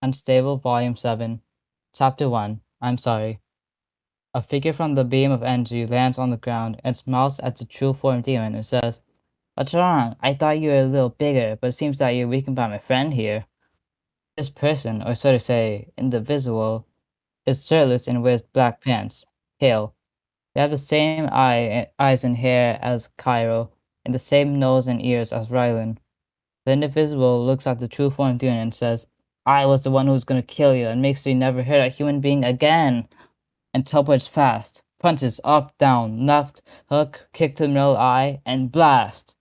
Unstable, Volume 7, Chapter 1, I'm Sorry. A figure from the beam of energy lands on the ground and smiles at the true form demon and says, "What's wrong? I thought you were a little bigger, but it seems that you're weakened by my friend here." This person, or so to say, individual, is shirtless and wears black pants. Pale. They have the same eyes and hair as Cairo, and the same nose and ears as Rylan. The individual looks at the true form demon and says, "I was the one who was gonna kill you and make sure you never hurt a human being again." And teleports fast. Punches up, down, left, hook, kick to the middle eye, and blast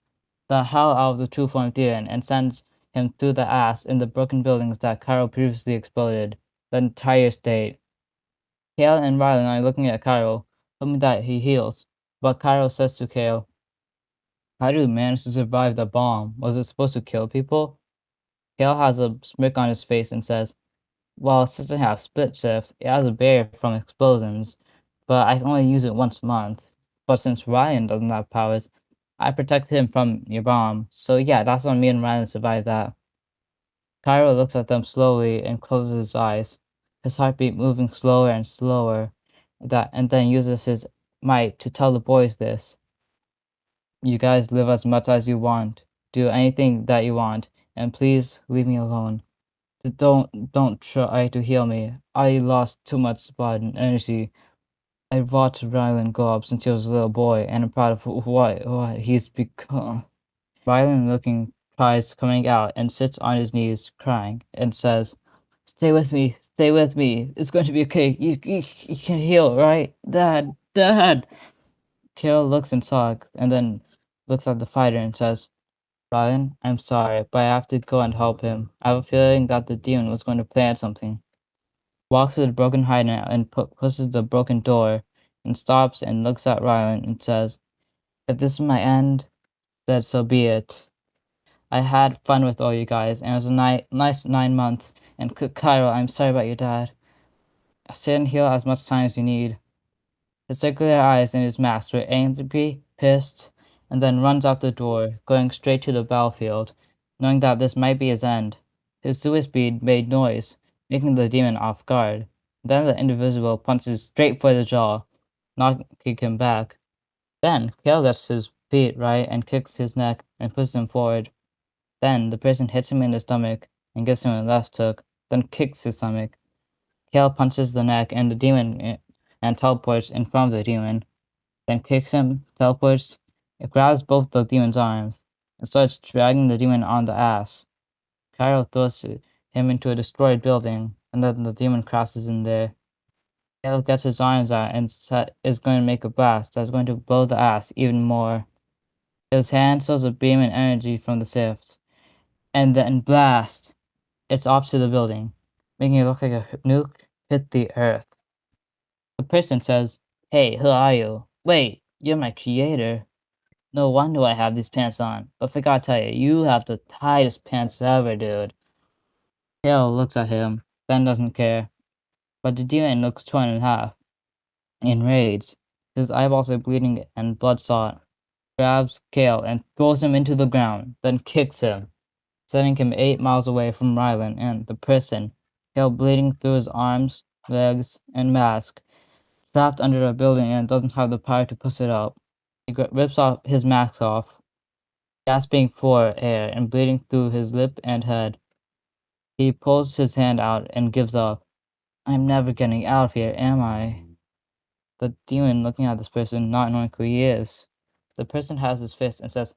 the hell out of the true form demon and sends him through the ass in the broken buildings that Cairo previously exploded. The entire state. Kale and Rylan are looking at Cairo, hoping that he heals. But Cairo says to Kale, "How do you manage to survive the bomb? Was it supposed to kill people?" Kale has a smirk on his face and says, "Well, it doesn't have split shift, it has a barrier from explosions, but I can only use it once a month. But since Ryan doesn't have powers, I protect him from your bomb. So yeah, that's how me and Ryan survived that." Cairo looks at them slowly and closes his eyes, his heartbeat moving slower and slower, and then uses his might to tell the boys this. "You guys live as much as you want, do anything that you want, and please leave me alone. Don't try to heal me. I lost too much blood and energy. I watched Rylan grow up since he was a little boy, and I'm proud of what he's become." Rylan looking cries coming out and sits on his knees crying and says, "Stay with me, stay with me. It's going to be okay. You can heal, right? Dad, Dad." Carol looks in shock and then looks at the fighter and says, "Ryan, I'm sorry, but I have to go and help him. I have a feeling that the demon was going to plant something." Walks to the broken hideout and pushes the broken door and stops and looks at Ryan and says, "If this is my end, then so be it. I had fun with all you guys, and it was a nice 9 months. And Cairo, I'm sorry about your dad. Sit and heal as much time as you need." His circular eyes in his mask were angry, pissed, and then runs out the door, going straight to the battlefield, knowing that this might be his end. His suicide speed made noise, making the demon off guard. Then the individual punches straight for the jaw, knocking him back. Then Kale gets his feet right and kicks his neck and pushes him forward. Then the person hits him in the stomach and gives him a left hook, then kicks his stomach. Kale punches the neck and the demon and teleports in front of the demon, then kicks him, teleports, it grabs both the demon's arms, and starts dragging the demon on the ass. Cairo throws him into a destroyed building, and then the demon crashes in there. Kale gets his arms out and is going to make a blast that's going to blow the ass even more. His hand shows a beam and energy from the sift, and then blast! It's off to the building, making it look like a nuke hit the earth. The person says, "Hey, who are you? Wait, you're my creator. No wonder I have these pants on. But forgot to tell you, you have the tightest pants ever, dude." Kale looks at him, then doesn't care. But the demon looks torn in half, enraged. His eyeballs are bleeding and bloodshot. Grabs Kale and throws him into the ground, then kicks him, sending him 8 miles away from Rylan and the person. Kale bleeding through his arms, legs, and mask, trapped under a building and doesn't have the power to push it up. He rips off his mask off, gasping for air and bleeding through his lip and head. He pulls his hand out and gives up. "I'm never getting out of here, am I?" The demon looking at this person, not knowing who he is. The person has his fist and says,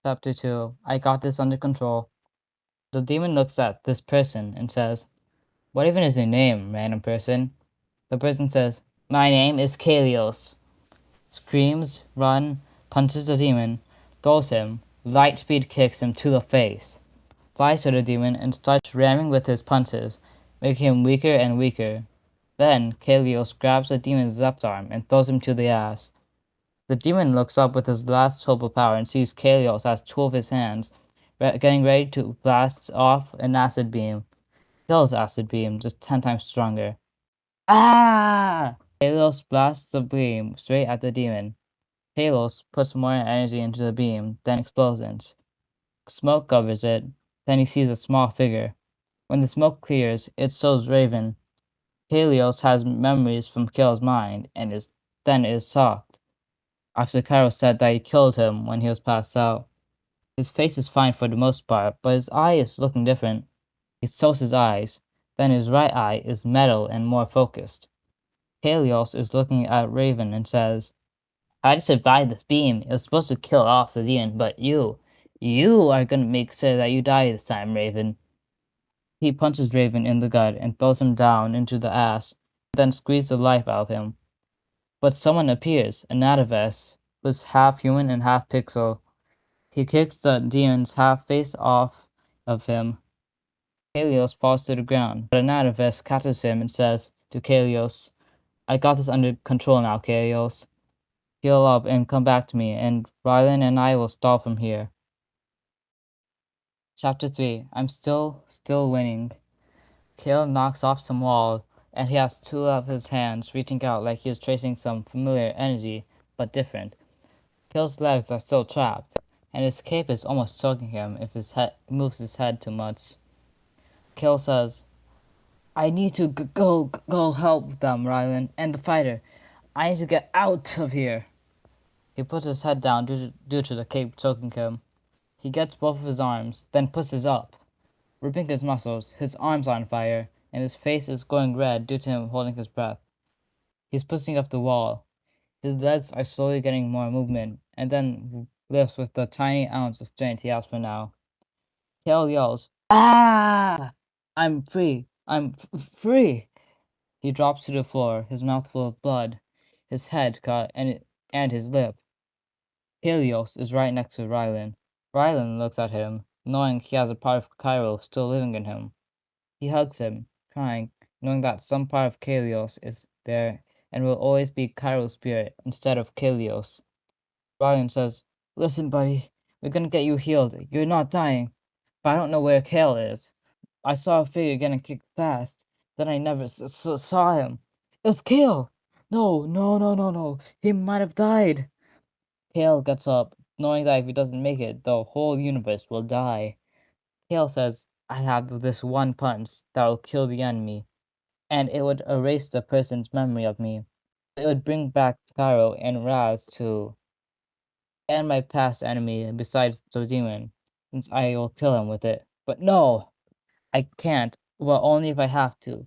Chapter 2, I got this under control. The demon looks at this person and says, "What even is your name, random person?" The person says, "My name is Kalios." Screams, run, punches the demon, throws him, light speed kicks him to the face, flies to the demon and starts ramming with his punches, making him weaker and weaker. Then Kalios grabs the demon's left arm and throws him to the ass. The demon looks up with his last hope of power and sees Kalios has two of his hands, getting ready to blast off an acid beam. Kills acid beam, just 10 times stronger. Ah! Kalios blasts the beam straight at the demon. Kalos puts more energy into the beam, then explosions. Smoke covers it. Then he sees a small figure. When the smoke clears, it shows Raven. Helios has memories from Kale's mind and is shocked after Cairo said that he killed him when he was passed out. His face is fine for the most part, but his eye is looking different. He shows his eyes, then his right eye is metal and more focused. Helios is looking at Raven and says, I survived this beam. It was supposed to kill off the demon, but you are gonna make sure that you die this time, Raven. He punches Raven in the gut and throws him down into the ass, then squeezes the life out of him. But someone appears, Anatives, who's half human and half pixel. He kicks the demon's half face off of him. Kalios falls to the ground, but Anatives catches him and says to Kalios, I got this under control now, Kalios. Heal up and come back to me, and Rylan and I will stall from here. Chapter 3. I'm still winning. Kale knocks off some wall, and he has two of his hands reaching out like he is tracing some familiar energy, but different. Kale's legs are still trapped, and his cape is almost choking him if his head moves his head too much. Kale says, I need to go help them, Rylan, and the fighter. I need to get out of here. He puts his head down due to the cape choking him. He gets both of his arms, then pushes up. Ripping his muscles, his arms are on fire, and his face is going red due to him holding his breath. He's pushing up the wall. His legs are slowly getting more movement, and then lifts with the tiny ounce of strength he has for now. Kale yells, Ah! I'm free! I'm free! He drops to the floor, his mouth full of blood, his head cut, and his lip. Helios is right next to Rylan. Rylan looks at him, knowing he has a part of Cairo still living in him. He hugs him, crying, knowing that some part of Kalios is there and will always be Cairo's spirit instead of Kalios. Rylan says, Listen, buddy, we're gonna get you healed. You're not dying. But I don't know where Kale is. I saw a figure getting kicked fast. Then I never saw him. It was Kale! No. He might have died. Kale gets up, knowing that if he doesn't make it, the whole universe will die. Kale says, I have this one punch that will kill the enemy, and it would erase the person's memory of me. It would bring back Cairo and Raz to and my past enemy besides the demon, since I will kill him with it. But no! I can't. Well, only if I have to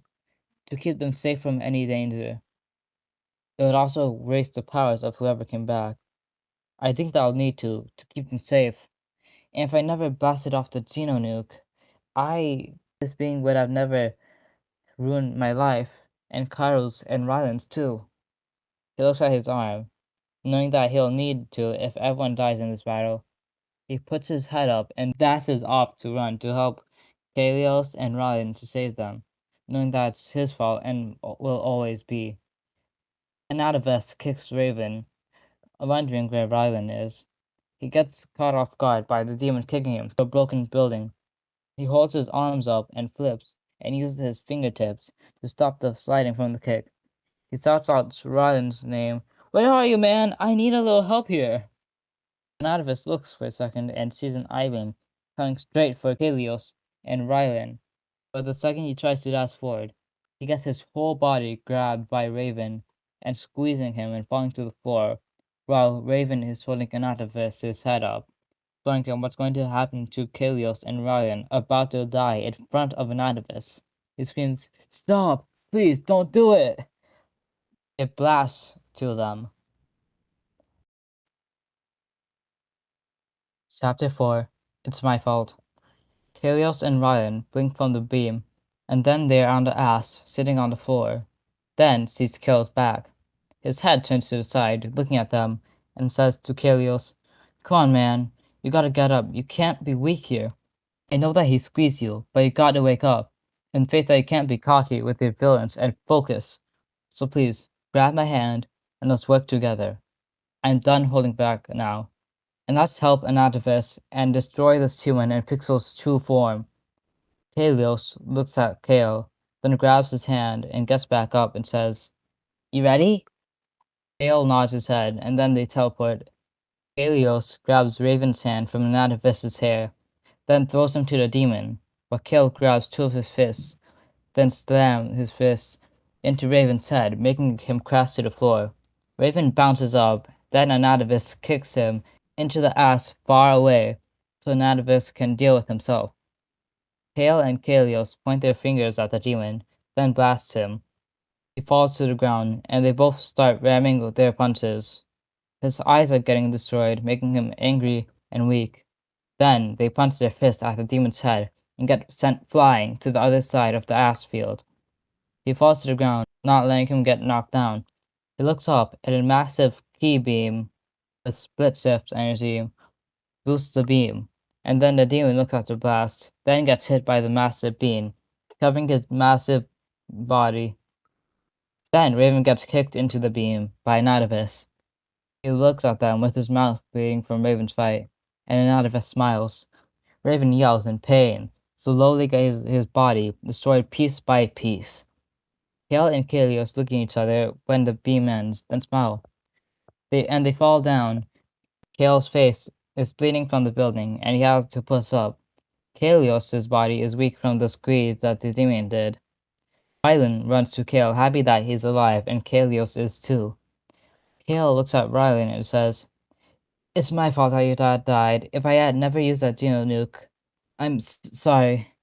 keep them safe from any danger. It would also erase the powers of whoever came back. I think that I'll need to keep them safe. And if I never blasted off the Xeno nuke, this being would have never ruined my life, and Cairo's and Rylan's too. He looks at his arm, knowing that he'll need to if everyone dies in this battle. He puts his head up and dashes off to run to help Kalios and Rylan to save them, knowing that it's his fault and will always be. Anatives kicks Raven, wondering where Rylan is. He gets caught off guard by the demon kicking him to a broken building. He holds his arms up and flips, and uses his fingertips to stop the sliding from the kick. He shouts out Rylan's name. Where are you, man? I need a little help here. Anativis looks for a second and sees an Ivan coming straight for Kalios and Rylan. But the second he tries to dash forward, he gets his whole body grabbed by Raven and squeezing him and falling to the floor, while Raven is holding Anativis' head up, showing him what's going to happen to Kalios and Ryan, about to die in front of Anativis. He screams, Stop! Please, don't do it! It blasts to them. Chapter 4. It's my fault. Kalios and Ryan blink from the beam, and then they are on the ass, sitting on the floor. Then sees Kale's back. His head turns to the side, looking at them, and says to Kalios, Come on, man. You gotta get up. You can't be weak here. I know that he squeezed you, but you gotta wake up and face that you can't be cocky with your villains and focus. So please, grab my hand and let's work together. I'm done holding back now. And let's help Anativis and destroy this human in Pixel's true form. Kalios looks at Kale, then grabs his hand and gets back up and says, You ready? Kale nods his head, and then they teleport. Kalios grabs Raven's hand from Anativis' hair then throws him to the demon, but Kale grabs two of his fists, then slams his fists into Raven's head, making him crash to the floor. Raven bounces up, then Anatavis kicks him into the ass far away so Anatavis can deal with himself. Kale and Kalios point their fingers at the demon, then blast him. He falls to the ground, and they both start ramming with their punches. His eyes are getting destroyed, making him angry and weak. Then they punch their fist at the demon's head and get sent flying to the other side of the ass field. He falls to the ground, not letting him get knocked down. He looks up, and a massive key beam with split shift energy boosts the beam. And then the demon looks at the blast, then gets hit by the massive beam, covering his massive body. Then Raven gets kicked into the beam by Natavis. He looks at them with his mouth bleeding from Raven's fight, and Natavis smiles. Raven yells in pain, slowly gets his body destroyed piece by piece. Kale and Kalios look at each other when the beam ends, then smile. They fall down. Kale's face is bleeding from the building, and he has to push up. Kalios' body is weak from the squeeze that the demon did. Rylan runs to Kale, happy that he's alive, and Kalios is too. Kale looks at Rylan and says, "It's my fault that your dad died. If I had never used that Geno nuke, I'm sorry."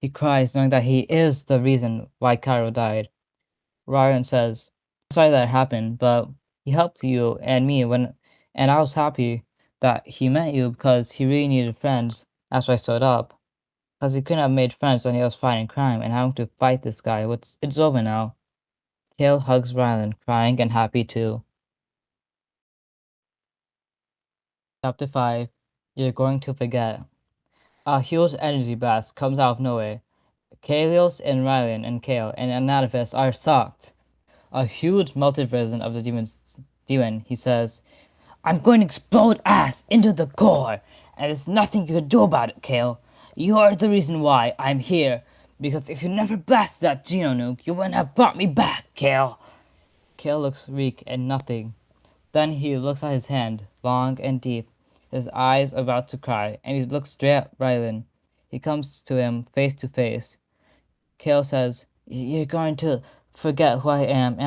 He cries, knowing that he is the reason why Cairo died. Ryan says, "Sorry that it happened, but he helped you and me and I was happy that he met you because he really needed friends after I stood up. Because he couldn't have made friends when he was fighting crime and having to fight this guy. It's over now." Kale hugs Rylan, crying and happy too. Chapter 5. You're going to forget. A huge energy blast comes out of nowhere. Kalios and Rylan and Kale and Anatavis are shocked. A huge melted version of the demon, he says, "I'm going to explode ass into the core, and there's nothing you can do about it, Kale. You're the reason why I'm here, because if you never blasted that Geno nuke, you wouldn't have brought me back, Kale." Kale looks weak and nothing. Then he looks at his hand, long and deep, his eyes about to cry, and he looks straight at Rylan. He comes to him face to face. Kale says, "You're going to forget who I am,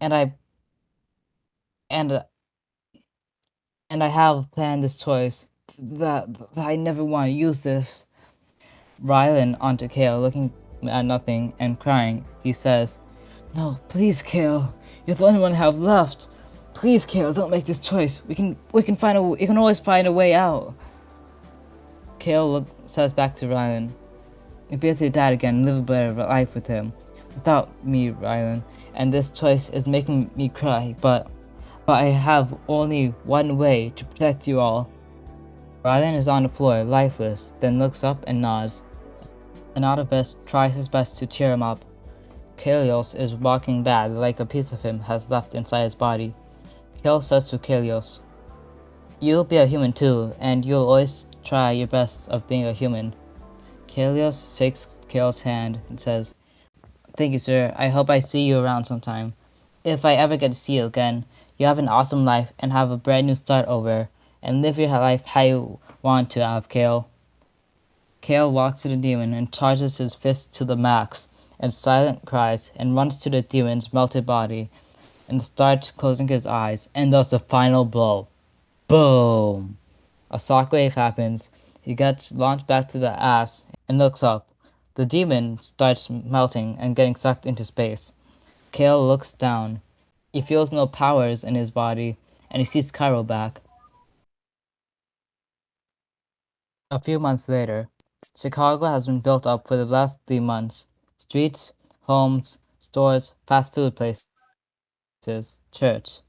and I and and I have planned this choice that I never want to use this." Rylan onto Kale, looking at nothing and crying. He says, "No, please, Kale. You're the only one I have left. Please, Kale, don't make this choice. We can always find a way out." Kale says back to Rylan, "You'll be with your dad again and live a better life with him. Without me, Rylan, and this choice is making me cry, but I have only one way to protect you all." Rylan is on the floor, lifeless, then looks up and nods. Anatavis tries his best to cheer him up. Kalios is walking bad, like a piece of him has left inside his body. Kale says to Kalios, "You'll be a human too, and you'll always try your best of being a human." Kalios shakes Kale's hand and says, "Thank you, sir. I hope I see you around sometime. If I ever get to see you again, you have an awesome life and have a brand new start over, and live your life how you want to have, Kale." Kale walks to the demon and charges his fist to the max, and silent cries and runs to the demon's melted body and starts closing his eyes and does the final blow. Boom! A shockwave happens. He gets launched back to the ass and looks up. The demon starts melting and getting sucked into space. Kale looks down. He feels no powers in his body, and he sees Cairo back. A few months later, Chicago has been built up for the last 3 months. Streets, homes, stores, fast food places, church.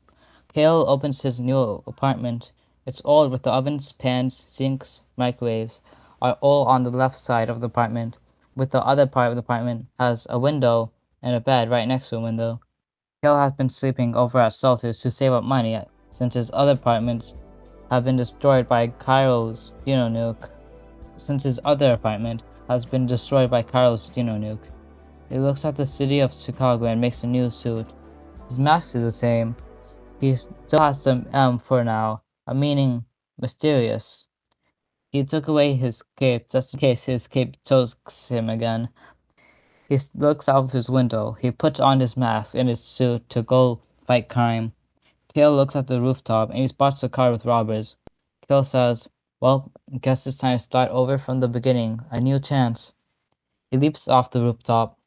Kale opens his new apartment. It's old with the ovens, pans, sinks, microwaves are all on the left side of the apartment, with the other part of the apartment has a window and a bed right next to a window. Kale has been sleeping over at Salters to save up money since his other apartments have been destroyed by Cairo's Geno nuke. He looks at the city of Chicago and makes a new suit. His mask is the same. He still has some M for now, a meaning mysterious. He took away his cape just in case his cape chokes him again. Looks out of his window. He puts on his mask and his suit to go fight crime. Kale looks at the rooftop and he spots a car with robbers. Kale says, "Well, guess it's time to start over from the beginning. A new chance." He leaps off the rooftop.